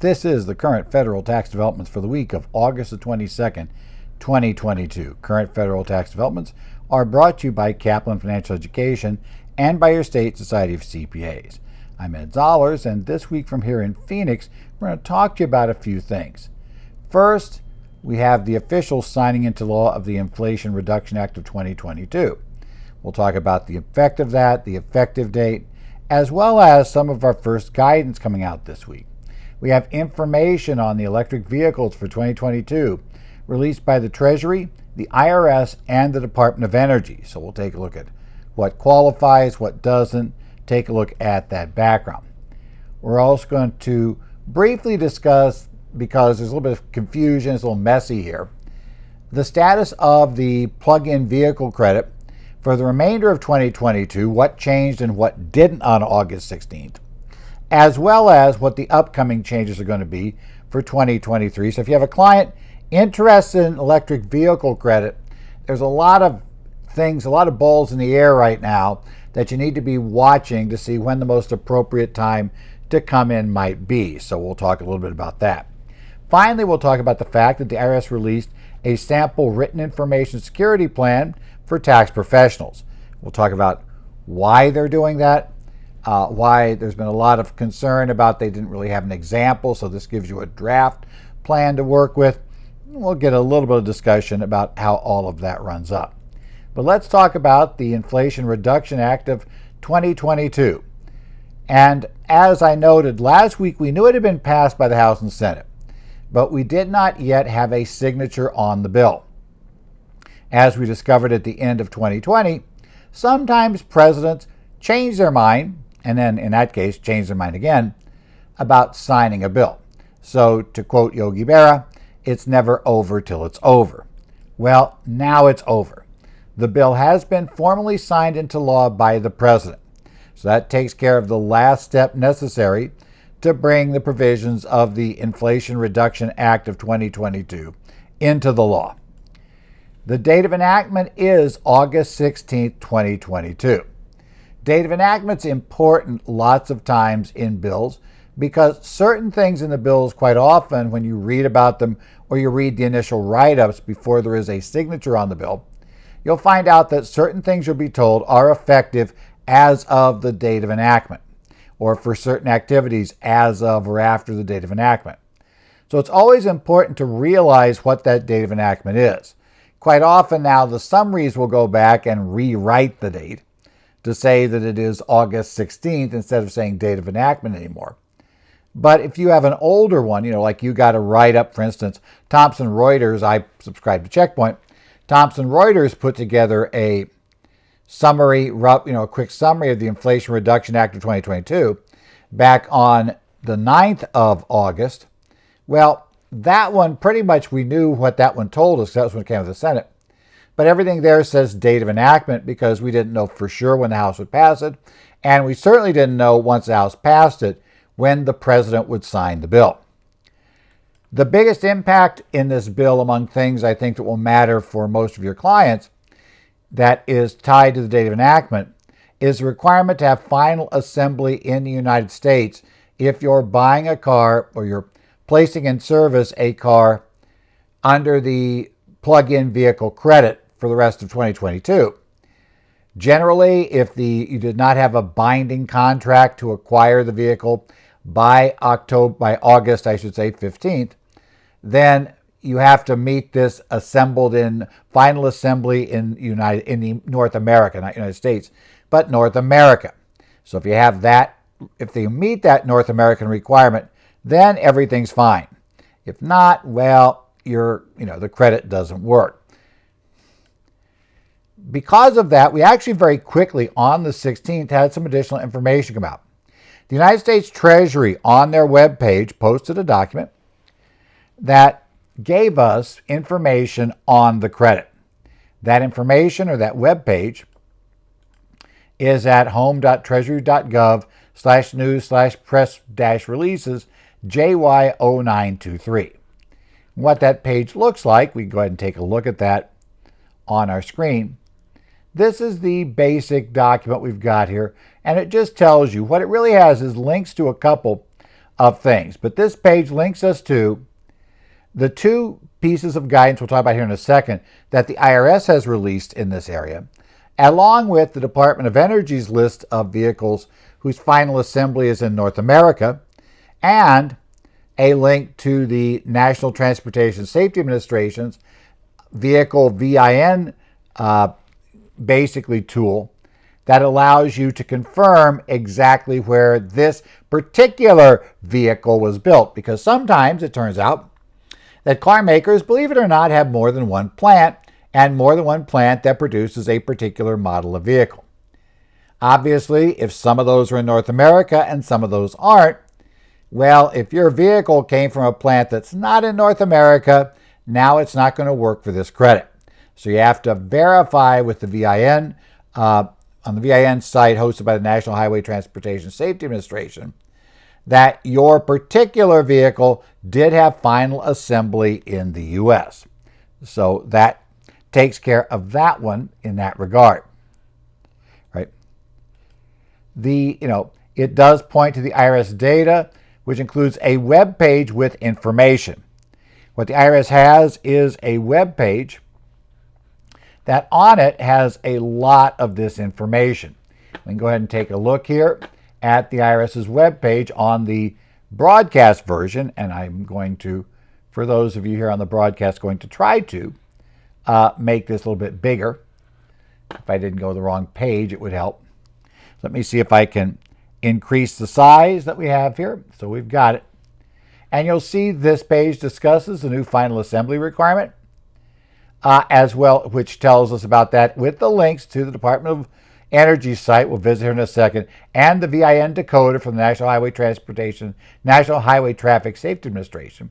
This is the current federal tax developments for the week of August the 22nd, 2022. Current federal tax developments are brought to you by Kaplan Financial Education and by your state society of CPAs. I'm Ed Zollers, and this week from here in Phoenix, we're going to talk to you about a few things. First, we have the official signing into law of the Inflation Reduction Act of 2022. We'll talk about the effect of that, the effective date, as well as some of our first guidance coming out this week. We have information on the electric vehicles for 2022 released by the Treasury, the IRS, and the Department of Energy. So we'll take a look at what qualifies, what doesn't, take a look at that background. We're also going to briefly discuss, because there's a little bit of confusion, it's a little messy here, the status of the plug-in vehicle credit for the remainder of 2022, what changed and what didn't on August 16th. As well as what the upcoming changes are going to be for 2023. So if you have a client interested in electric vehicle credit, there's a lot of things, a lot of balls in the air right now that you need to be watching to see when the most appropriate time to come in might be. So we'll talk a little bit about that. Finally, we'll talk about the fact that the IRS released a sample written information security plan for tax professionals. We'll talk about why they're doing that. Why there's been a lot of concern about they didn't really have an example, so this gives you a draft plan to work with. We'll get a little bit of discussion about how all of that runs up. But let's talk about the Inflation Reduction Act of 2022. And as I noted last week, we knew it had been passed by the House and Senate, but we did not yet have a signature on the bill. As we discovered at the end of 2020, sometimes presidents change their mind, and then in that case change their mind again, about signing a bill. So to quote Yogi Berra, it's never over till it's over. Well, now it's over. The bill has been formally signed into law by the president. So that takes care of the last step necessary to bring the provisions of the Inflation Reduction Act of 2022 into the law. The date of enactment is August 16, 2022. Date of enactment's important lots of times in bills because certain things in the bills, quite often when you read about them or you read the initial write-ups before there is a signature on the bill, you'll find out that certain things you'll be told are effective as of the date of enactment, or for certain activities as of or after the date of enactment. So it's always important to realize what that date of enactment is. Quite often now the summaries will go back and rewrite the date to say that it is August 16th instead of saying date of enactment anymore. But if you have an older one, like you got to write up, for instance, Thomson Reuters, I subscribe to Checkpoint, Thomson Reuters put together a summary, a quick summary of the Inflation Reduction Act of 2022 back on the 9th of August. Well, that one, pretty much we knew what that one told us. That was when it came to the Senate. But everything there says date of enactment because we didn't know for sure when the House would pass it. And we certainly didn't know once the House passed it when the president would sign the bill. The biggest impact in this bill, among things I think that will matter for most of your clients, that is tied to the date of enactment, is the requirement to have final assembly in the United States if you're buying a car or you're placing in service a car under the plug-in vehicle credit for the rest of 2022. Generally, if you did not have a binding contract to acquire the vehicle by August 15th, then you have to meet this assembled in final assembly in the North America, not United States, but North America. So if you have that, if they meet that North American requirement, then everything's fine. If not, well, the credit doesn't work. Because of that, we actually very quickly on the 16th had some additional information come out. The United States Treasury on their webpage posted a document that gave us information on the credit. That information or that webpage is at home.treasury.gov/news/press-releases JY0923. What that page looks like, we can go ahead and take a look at that on our screen. This is the basic document we've got here, and it just tells you what it really has is links to a couple of things. But this page links us to the two pieces of guidance we'll talk about here in a second that the IRS has released in this area, along with the Department of Energy's list of vehicles whose final assembly is in North America, and a link to the National Transportation Safety Administration's vehicle VIN basically tool that allows you to confirm exactly where this particular vehicle was built. Because sometimes it turns out that car makers, believe it or not, have more than one plant, and more than one plant that produces a particular model of vehicle. Obviously, if some of those are in North America and some of those aren't, well, if your vehicle came from a plant that's not in North America, now it's not going to work for this credit. So you have to verify with the VIN, on the VIN site hosted by the National Highway Transportation Safety Administration, that your particular vehicle did have final assembly in the U.S. So that takes care of that one in that regard, right? It does point to the IRS data, which includes a web page with information. What the IRS has is a web page that on it has a lot of this information. We can go ahead and take a look here at the IRS's web page on the broadcast version, and I'm going to, for those of you here on the broadcast, going to try to make this a little bit bigger. If I didn't go to the wrong page, it would help. Let me see if I can increase the size that we have here. So we've got it. And you'll see this page discusses the new final assembly requirement, as well, which tells us about that with the links to the Department of Energy site we'll visit here in a second, and the VIN decoder from the National Highway Traffic Safety Administration.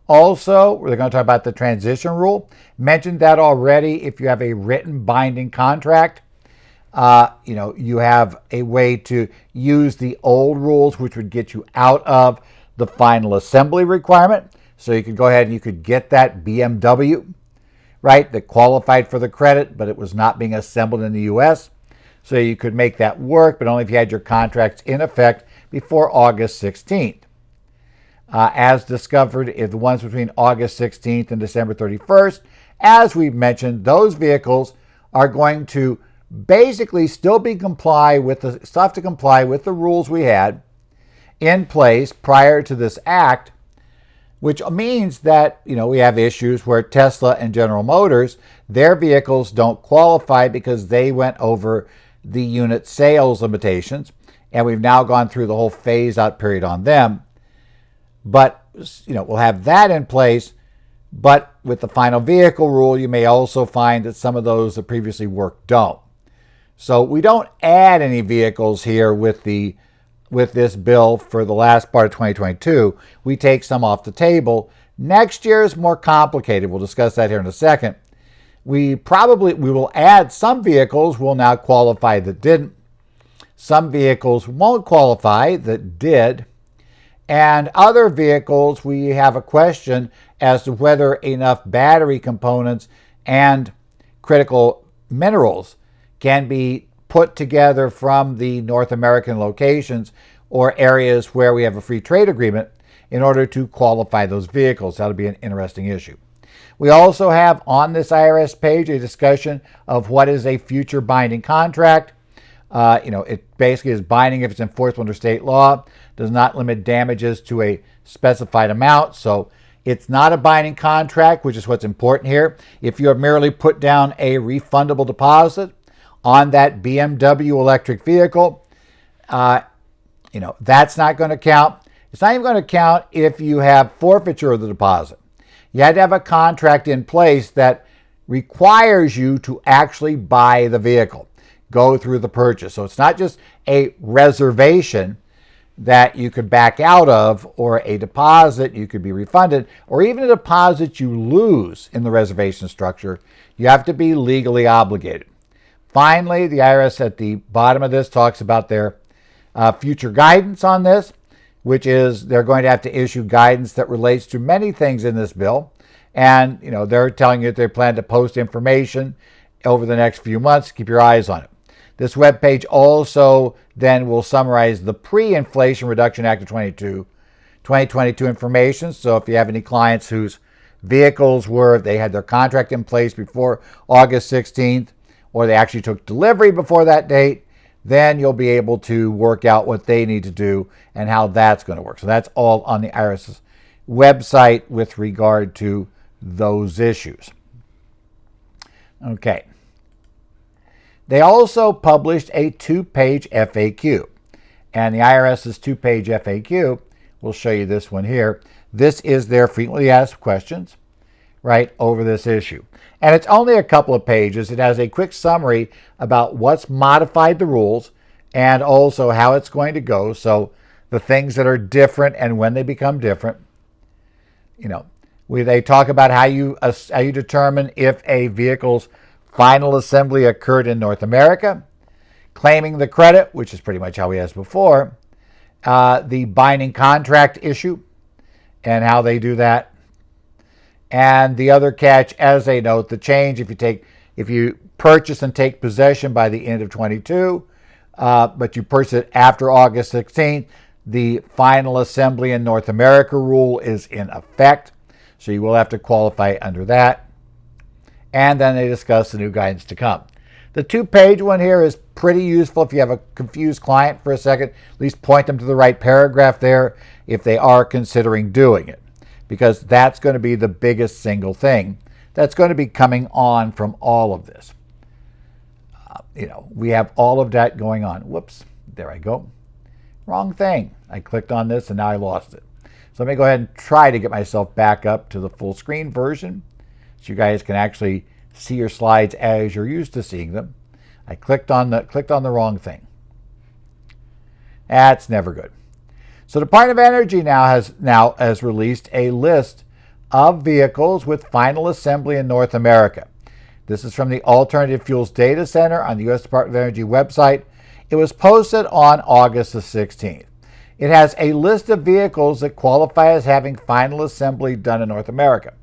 Also, we're going to talk about the transition rule. Mentioned that already. If you have a written binding contract, you have a way to use the old rules, which would get you out of the final assembly requirement. So you could go ahead and you could get that BMW, right, that qualified for the credit, but it was not being assembled in the U.S. So you could make that work, but only if you had your contracts in effect before August 16th. As discovered, if the ones between August 16th and December 31st, as we've mentioned, those vehicles are going to basically still be comply with the rules we had in place prior to this act, which means that we have issues where Tesla and General Motors, their vehicles don't qualify because they went over the unit sales limitations, and we've now gone through the whole phase out period on them. But we'll have that in place. But with the final vehicle rule, you may also find that some of those that previously worked don't. So we don't add any vehicles here with this bill for the last part of 2022. We take some off the table. Next year is more complicated. We'll discuss that here in a second. We will add some vehicles will now qualify that didn't. Some vehicles won't qualify that did. And other vehicles, we have a question as to whether enough battery components and critical minerals can be put together from the North American locations or areas where we have a free trade agreement in order to qualify those vehicles. That'll be an interesting issue. We also have on this IRS page a discussion of what is a future binding contract. It basically is binding if it's enforceable under state law, does not limit damages to a specified amount. So it's not a binding contract, which is what's important here. If you have merely put down a refundable deposit on that BMW electric vehicle, that's not going to count. It's not even going to count if you have forfeiture of the deposit. You had to have a contract in place that requires you to actually buy the vehicle, go through the purchase. So it's not just a reservation that you could back out of, or a deposit you could be refunded, or even a deposit you lose in the reservation structure. You have to be legally obligated. Finally, the IRS at the bottom of this talks about their future guidance on this, which is they're going to have to issue guidance that relates to many things in this bill. And, they're telling you that they plan to post information over the next few months. Keep your eyes on it. This webpage also then will summarize the Pre-Inflation Reduction Act of 22 2022 information. So if you have any clients whose vehicles they had their contract in place before August 16th, or they actually took delivery before that date, then you'll be able to work out what they need to do and how that's going to work. So that's all on the IRS's website with regard to those issues. Okay. They also published a 2-page FAQ. And the IRS's 2-page FAQ, we'll show you this one here. This is their frequently asked questions, right, over this issue. And it's only a couple of pages. It has a quick summary about what's modified the rules and also how it's going to go. So the things that are different and when they become different. They talk about how you determine if a vehicle's final assembly occurred in North America, claiming the credit, which is pretty much how we asked before, the binding contract issue and how they do that, and the other catch, as they note, the change if you purchase and take possession by the end of 22, but you purchase it after August 16th, the final assembly in North America rule is in effect, so you will have to qualify under that. And then they discuss the new guidance to come. The 2-page one here is pretty useful if you have a confused client for a second. At least point them to the right paragraph there if they are considering doing it, because that's going to be the biggest single thing that's going to be coming on from all of this. We have all of that going on. Whoops, there I go. Wrong thing. I clicked on this and now I lost it. So let me go ahead and try to get myself back up to the full screen version so you guys can actually see your slides as you're used to seeing them. I clicked on the wrong thing. That's never good. So the Department of Energy now has released a list of vehicles with final assembly in North America. This is from the Alternative Fuels Data Center on the U.S. Department of Energy website. It was posted on August the 16th. It has a list of vehicles that qualify as having final assembly done in North America.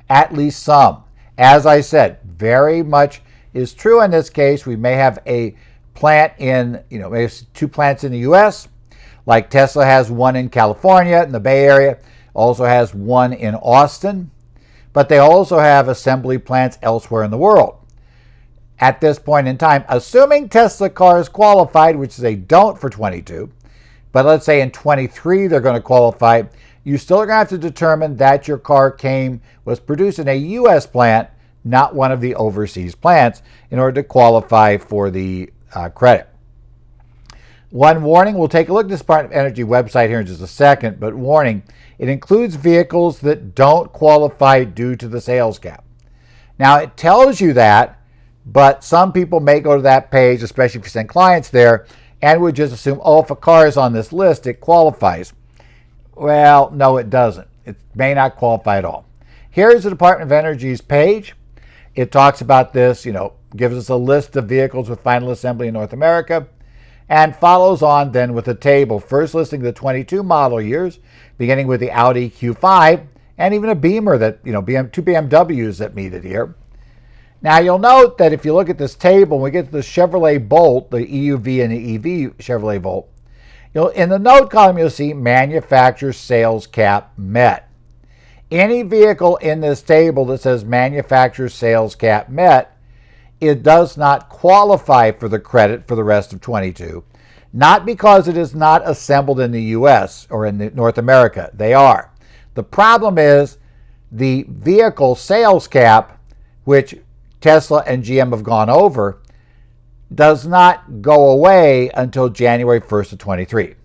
At least some. As I said, very much is true in this case. We may have a plant maybe 2 plants in the U.S., like Tesla has one in California in the Bay Area, also has one in Austin, but they also have assembly plants elsewhere in the world. At this point in time, assuming Tesla cars qualified, which they don't for 22, but let's say in 23 they're going to qualify, you still are going to have to determine that your car was produced in a U.S. plant, not one of the overseas plants, in order to qualify for the credit. One warning, we'll take a look at this Department of Energy website here in just a second, but warning, it includes vehicles that don't qualify due to the sales cap. Now, it tells you that, but some people may go to that page, especially if you send clients there, and would just assume, if a car is on this list, it qualifies. Well, no, it doesn't. It may not qualify at all. Here's the Department of Energy's page. It talks about this, gives us a list of vehicles with final assembly in North America, and follows on then with a table, first listing the 22 model years, beginning with the Audi Q5, and even a Beamer that, 2 BMWs that meet it here. Now, you'll note that if you look at this table, when we get to the Chevrolet Bolt, the EUV and the EV Chevrolet Bolt, in the note column, you'll see manufacturer sales cap met. Any vehicle in this table that says manufacturer sales cap met, it does not qualify for the credit for the rest of 22. Not because it is not assembled in the U.S. or in North America. They are. The problem is the vehicle sales cap, which Tesla and GM have gone over, does not go away until January 1st of 23.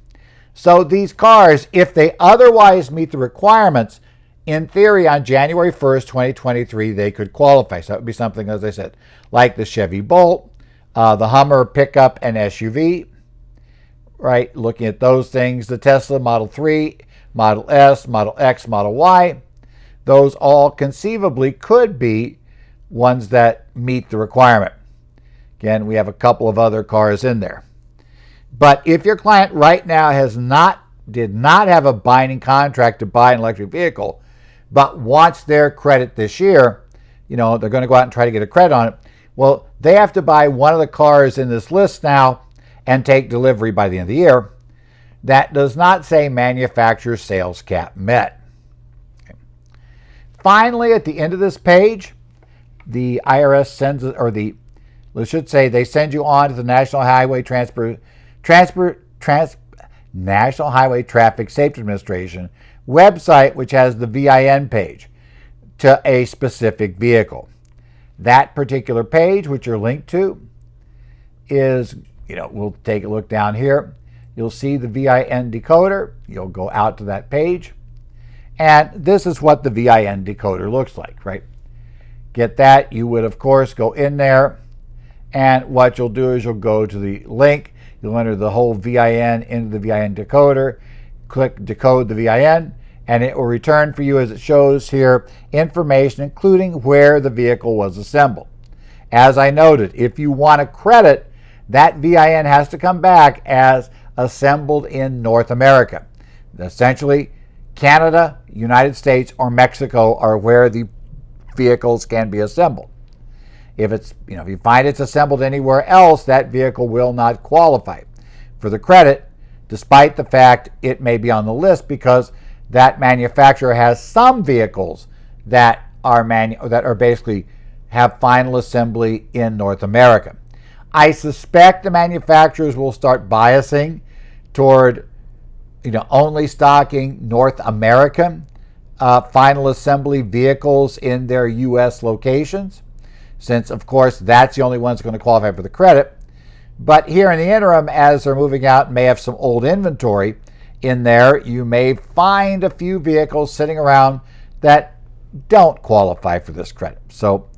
So these cars, if they otherwise meet the requirements, in theory, on January 1st, 2023, they could qualify. So that would be something, as I said, like the Chevy Bolt, the Hummer pickup and SUV, right? Looking at those things, the Tesla Model 3, Model S, Model X, Model Y, those all conceivably could be ones that meet the requirement. Again, we have a couple of other cars in there. But if your client right now did not have a binding contract to buy an electric vehicle, but wants their credit this year, they're going to go out and try to get a credit on it. Well, they have to buy one of the cars in this list now and take delivery by the end of the year. that does not say manufacturer sales cap met. Okay. Finally, at the end of this page, the IRS sends, they send you on to the National Highway Traffic Safety Administration website, which has the VIN page to a specific vehicle. That particular page, which you're linked to, is, we'll take a look down here. You'll see the VIN decoder. You'll go out to that page. And this is what the VIN decoder looks like, right? Get that. You would, of course, go in there. And what you'll do is you'll go to the link. You'll enter the whole VIN into the VIN decoder. Click decode the VIN. And it will return for you, as it shows here, information including where the vehicle was assembled. As I noted, if you want to credit, that VIN has to come back as assembled in North America. Essentially, Canada, United States, or Mexico are where the vehicles can be assembled. If if you find it's assembled anywhere else, that vehicle will not qualify for the credit, despite the fact it may be on the list, because that manufacturer has some vehicles that are basically have final assembly in North America. I suspect the manufacturers will start biasing toward only stocking North American final assembly vehicles in their U.S. locations, since, of course, that's the only ones going to qualify for the credit. But here in the interim, as they're moving out and may have some old inventory in there, you may find a few vehicles sitting around that don't qualify for this credit. So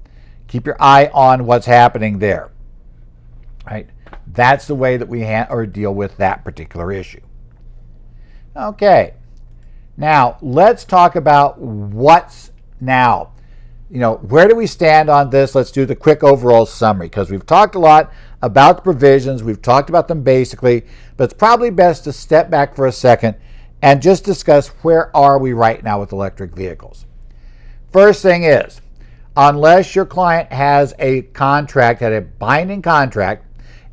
keep your eye on what's happening there. Right? That's the way that we deal with that particular issue. Okay. Now, let's talk about what's now. Where do we stand on this? Let's do the quick overall summary, because we've talked a lot about the provisions. We've talked about them basically, but it's probably best to step back for a second and just discuss where are we right now with electric vehicles. First thing is, unless your client has a binding contract,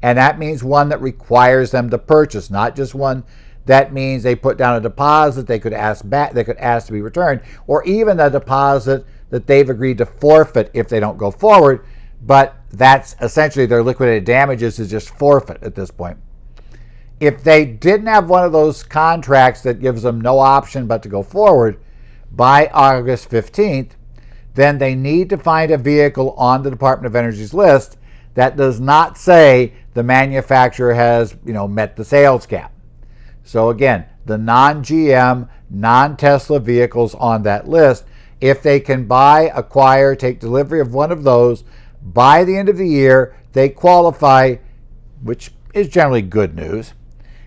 and that means one that requires them to purchase, not just one that means they put down a deposit they could ask to be returned, or even a deposit that they've agreed to forfeit if they don't go forward, but that's essentially their liquidated damages is just forfeit at this point. If they didn't have one of those contracts that gives them no option but to go forward by August 15th, then they need to find a vehicle on the Department of Energy's list that does not say the manufacturer has, met the sales cap. So again, the non-GM, non-Tesla vehicles on that list, if they can buy, acquire, take delivery of one of those by the end of the year, they qualify, which is generally good news.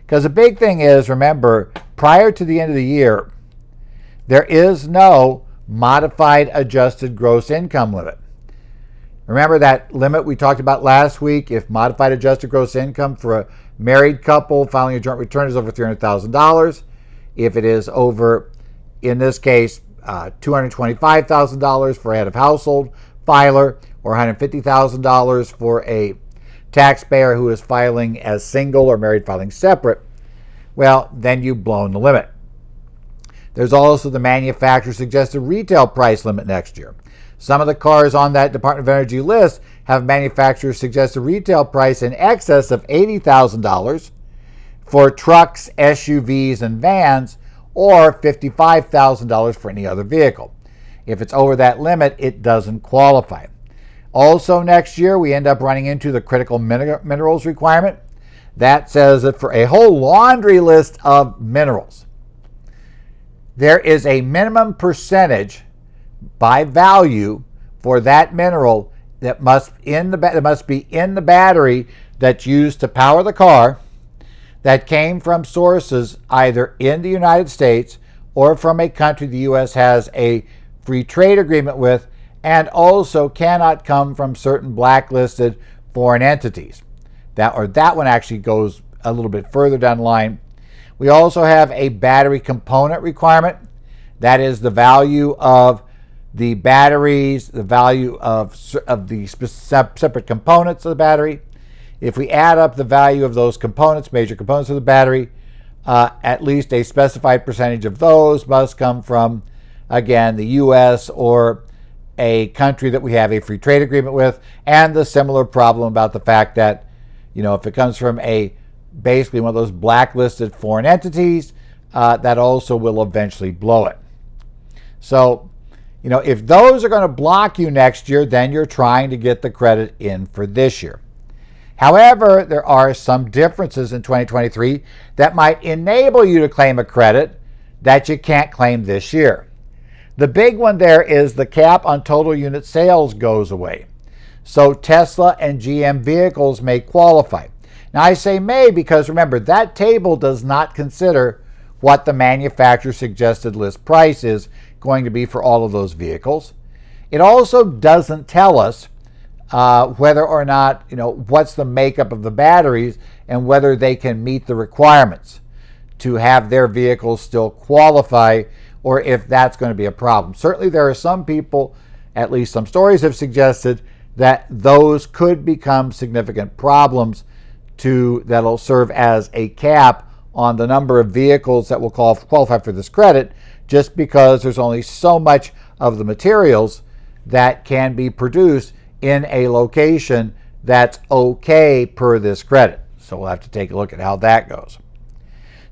Because the big thing is, remember, prior to the end of the year, there is no modified adjusted gross income limit. Remember that limit we talked about last week? If modified adjusted gross income for a married couple filing a joint return is over $300,000, if it is over, in this case, $225,000 for a head of household filer, or $150,000 for a taxpayer who is filing as single or married filing separate, well, then you've blown the limit. There's also the manufacturer suggested retail price limit next year. Some of the cars on that Department of Energy list have manufacturer suggested retail price in excess of $80,000 for trucks, SUVs, and vans, or $55,000 for any other vehicle. If it's over that limit, it doesn't qualify. Also next year, we end up running into the critical minerals requirement. That says that for a whole laundry list of minerals, there is a minimum percentage by value for that mineral that must be in the battery that's used to power the car, that came from sources either in the United States or from a country the U.S. has a free trade agreement with, and also cannot come from certain blacklisted foreign entities. That one actually goes a little bit further down the line. We also have a battery component requirement. That is the value of the batteries, the value of the separate components of the battery. If we add up the value of those components, major components of the battery, at least a specified percentage of those must come from, again, the U.S. or a country that we have a free trade agreement with, and the similar problem about the fact that, if it comes from basically one of those blacklisted foreign entities, that also will eventually blow it. So, if those are going to block you next year, then you're trying to get the credit in for this year. However, there are some differences in 2023 that might enable you to claim a credit that you can't claim this year. The big one there is the cap on total unit sales goes away. So Tesla and GM vehicles may qualify. Now I say may because remember, that table does not consider what the manufacturer suggested list price is going to be for all of those vehicles. It also doesn't tell us whether or not, what's the makeup of the batteries and whether they can meet the requirements to have their vehicles still qualify, or if that's going to be a problem. Certainly there are some people, at least some stories have suggested, that those could become significant problems that'll serve as a cap on the number of vehicles that will qualify for this credit, just because there's only so much of the materials that can be produced in a location that's okay per this credit. So we'll have to take a look at how that goes.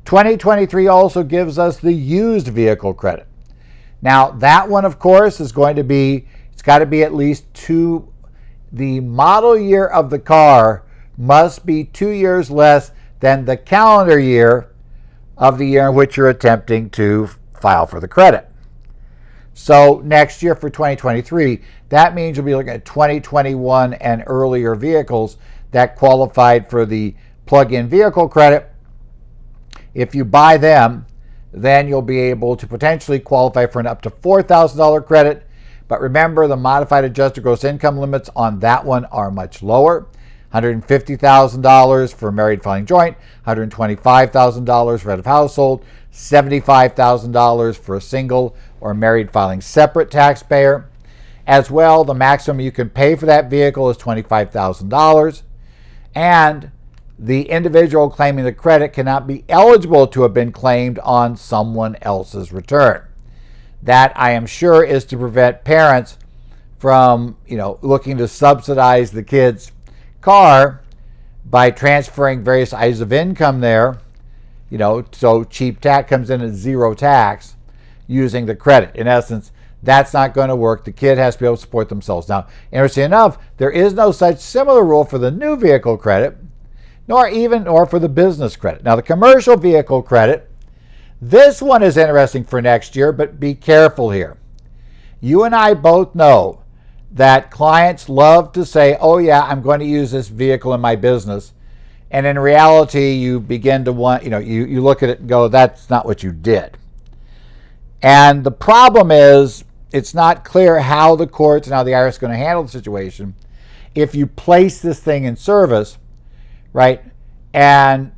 2023 also gives us the used vehicle credit. Now that one, of course, is going to be, it's got to be at least the model year of the car must be 2 years less than the calendar year of the year in which you're attempting to file for the credit. So next year for 2023, that means you'll be looking at 2021 and earlier vehicles that qualified for the plug-in vehicle credit. If you buy them, then you'll be able to potentially qualify for an up to $4,000 credit. But remember, the modified adjusted gross income limits on that one are much lower. $150,000 for a married filing joint, $125,000 for head of household, $75,000 for a single or married filing separate taxpayer. As well, the maximum you can pay for that vehicle is $25,000. And the individual claiming the credit cannot be eligible to have been claimed on someone else's return. That, I am sure, is to prevent parents from, looking to subsidize the kid's car by transferring various items of income there, so cheap tax comes in at zero tax using the credit. In essence, that's not going to work. The kid has to be able to support themselves. Now, interesting enough, there is no such similar rule for the new vehicle credit, nor for the business credit. Now, the commercial vehicle credit, this one is interesting for next year, but be careful here. You and I both know that clients love to say, oh yeah, I'm going to use this vehicle in my business. And in reality, you begin to want, you look at it and go, that's not what you did. And the problem is, it's not clear how the courts and how the IRS is going to handle the situation if you place this thing in service, right? And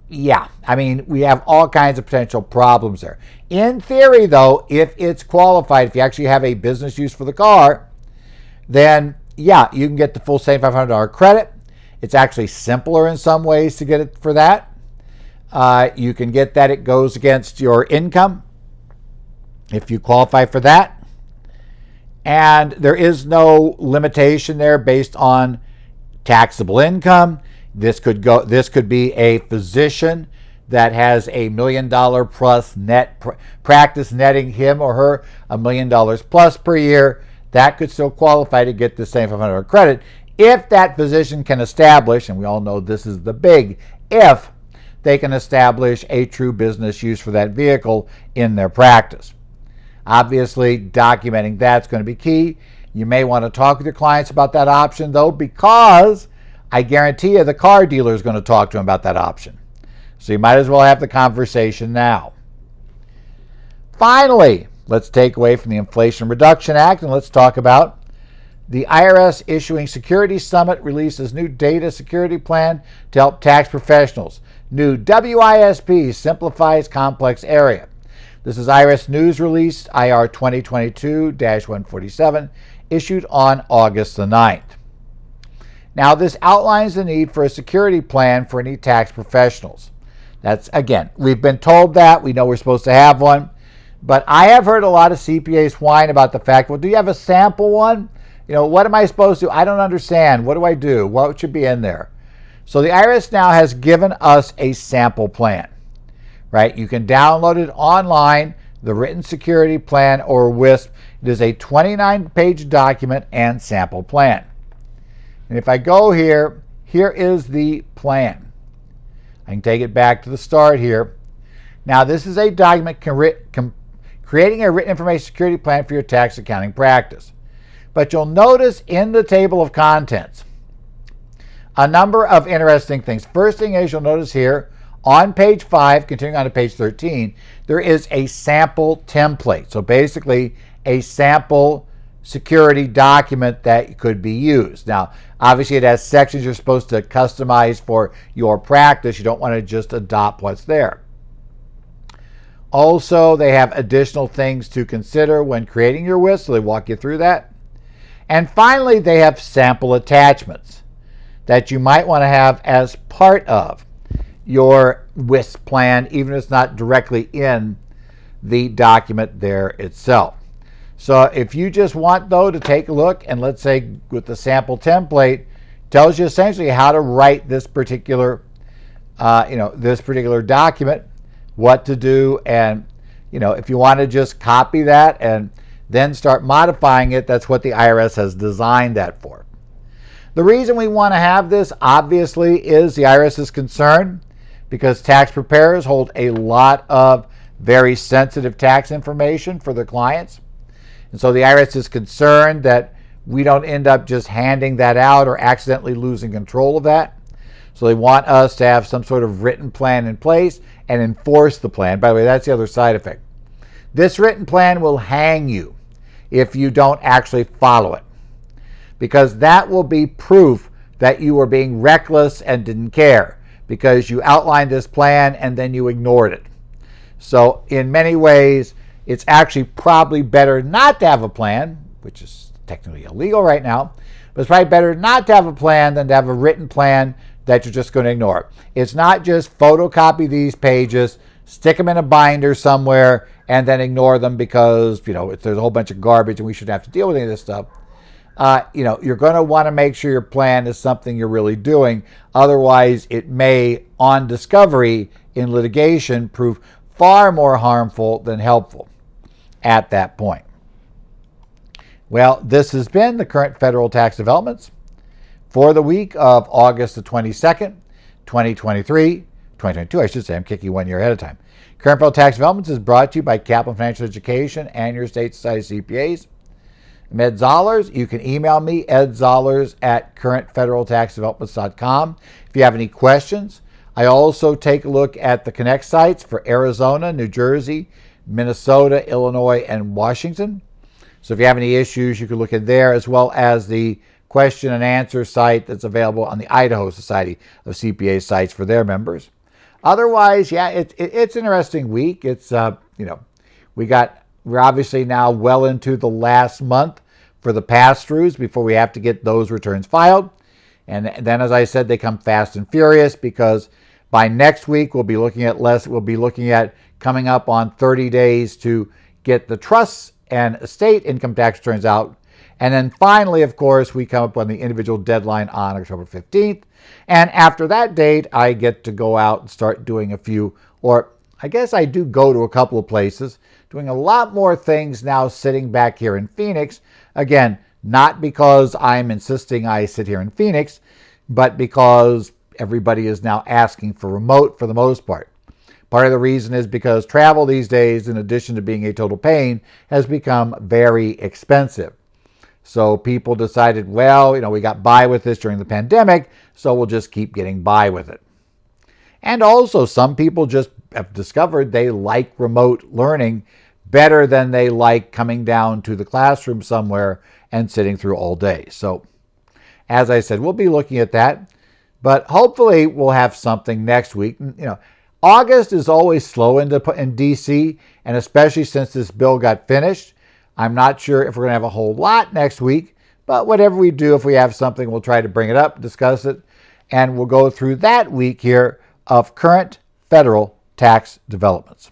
yeah, we have all kinds of potential problems there. In theory, though, if it's qualified, if you actually have a business use for the car, then yeah, you can get the full $7,500 credit. It's actually simpler in some ways to get it for that. You can get that. It goes against your income if you qualify for that. And there is no limitation there based on taxable income. This could be a physician that has $1 million plus net practice, netting him or her $1 million plus per year. That could still qualify to get the same $500 credit if that physician can establish, and we all know this is the big if, they can establish a true business use for that vehicle in their practice. Obviously, documenting that's going to be key. You may want to talk with your clients about that option, though, because I guarantee you the car dealer is going to talk to them about that option. So you might as well have the conversation now. Finally, let's take away from the Inflation Reduction Act and let's talk about the IRS issuing Security Summit releases new data security plan to help tax professionals. New WISP simplifies complex area. This is IRS News Release IR 2022-147, issued on August the 9th. Now, this outlines the need for a security plan for any tax professionals. That's, again, we've been told that. We know we're supposed to have one. But I have heard a lot of CPAs whine about the fact, well, do you have a sample one? What am I supposed to? I don't understand. What do I do? What should be in there? So the IRS now has given us a sample plan, right? You can download it online, the Written Security Plan, or WISP. It is a 29-page document and sample plan. And if I go here, here is the plan. I can take it back to the start here. Now, this is a document creating a written information security plan for your tax accounting practice. But you'll notice in the table of contents a number of interesting things. First thing is, you'll notice here on page 5, continuing on to page 13, there is a sample template. So basically, a sample security document that could be used. Now, obviously, it has sections you're supposed to customize for your practice. You don't want to just adopt what's there. Also, they have additional things to consider when creating your WISP, so they walk you through that. And finally, they have sample attachments that you might want to have as part of your WISP plan, even if it's not directly in the document there itself. So if you just want, though, to take a look, and let's say with the sample template, tells you essentially how to write this particular, this particular document, what to do, and if you want to just copy that and then start modifying it, that's what the IRS has designed that for. The reason we want to have this, obviously, is the IRS is concerned because tax preparers hold a lot of very sensitive tax information for their clients. And so the IRS is concerned that we don't end up just handing that out or accidentally losing control of that. So they want us to have some sort of written plan in place and enforce the plan. By the way, that's the other side effect. This written plan will hang you if you don't actually follow it, because that will be proof that you were being reckless and didn't care because you outlined this plan and then you ignored it. So in many ways, it's actually probably better not to have a plan, which is technically illegal right now, but it's probably better not to have a plan than to have a written plan that you're just going to ignore. It's not just photocopy these pages, stick them in a binder somewhere, and then ignore them because, if there's a whole bunch of garbage and we shouldn't have to deal with any of this stuff. You're going to want to make sure your plan is something you're really doing. Otherwise, it may, on discovery in litigation, prove far more harmful than helpful at that point. Well, this has been the current federal tax developments for the week of August the 22nd, 2022, I should say. I'm kicking 1 year ahead of time. Current federal tax developments is brought to you by Kaplan Financial Education and your state society of CPAs. I'm Ed Zollers. You can email me, edzollers@currentfederaltaxdevelopments.com if you have any questions. I also take a look at the Connect sites for Arizona, New Jersey, Minnesota, Illinois, and Washington. So if you have any issues, you can look at there, as well as the question and answer site that's available on the Idaho Society of CPA sites for their members. Otherwise, it's an interesting week. It's we're obviously now well into the last month for the pass-throughs before we have to get those returns filed. And then, as I said, they come fast and furious because by next week we'll be looking at coming up on 30 days to get the trusts and estate income tax returns out. And then finally, of course, we come up on the individual deadline on October 15th. And after that date, I get to go out and start doing a few, or I guess I do go to a couple of places, doing a lot more things now sitting back here in Phoenix. Again, not because I'm insisting I sit here in Phoenix, but because everybody is now asking for remote for the most part. Part of the reason is because travel these days, in addition to being a total pain, has become very expensive. So people decided, we got by with this during the pandemic, so we'll just keep getting by with it. And also, some people just have discovered they like remote learning better than they like coming down to the classroom somewhere and sitting through all day. So, as I said, we'll be looking at that, but hopefully we'll have something next week. August is always slow in DC, and especially since this bill got finished. I'm not sure if we're going to have a whole lot next week, but whatever we do, if we have something, we'll try to bring it up, discuss it, and we'll go through that week here of current federal tax developments.